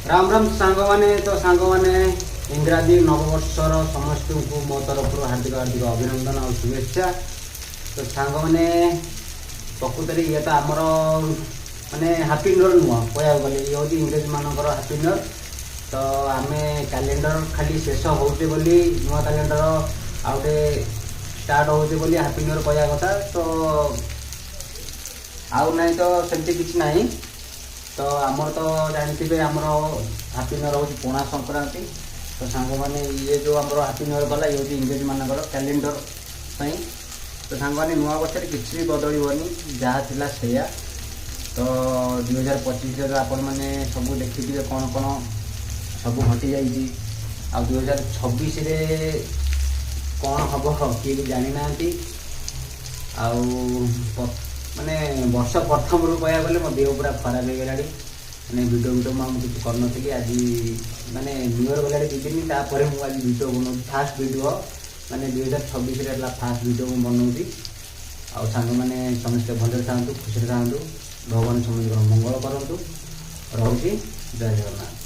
राम राम सांग माने तो सांग माने इंग्राजी नववर्षर समस्त को मो तरफ हार्दिक हार्दिक अभिनंदन और शुभेच्छा। तो सांग माने प्रकृत ये तो आमर माने हापी न्यू नुह कह गले ये हूँ इंग्रेज मानकर हापी न्यू। तो आम कैलेंडर खाली शेष होचे बोली नुआ कैलेंडर आउटे स्टार्ट होचे बोली हापी न्यू कह कथा। तो आउ ना तो सेमती किसी ना। तो आमर तो जानते आमर हापी न्यू हूँ पणा संक्रांति। तो सांग मैंने ये जो आम हापी न्यू गला ये हूँ इंग्रेज मानकर कैलेंडर। तो सांग मैंने नुआ वर्ष किसी भी बदलनी जहाँ थी से। तो 2025 आपण मैंने सब देखिए कौन कौन सब घटी जाइए। आ 2026 कौन हम किए भी जानी ना। माने वर्ष प्रथम रू कह गले मो देह पूरा खराब हो गला। मैंने वीडियो वीडियो मुझे कुछ करनी आज माने न्यू इयर गला 2 दिन तापर मुझे आज वीडियो बनाऊँ फास्ट वीडियो माने 2026 फास्ट वीडियो मुझे बनाऊँगी। आउ सांग मैंने समस्त भले था खुशी था भगवान समस्त मंगल करूँ। रोचे जय जगन्नाथ।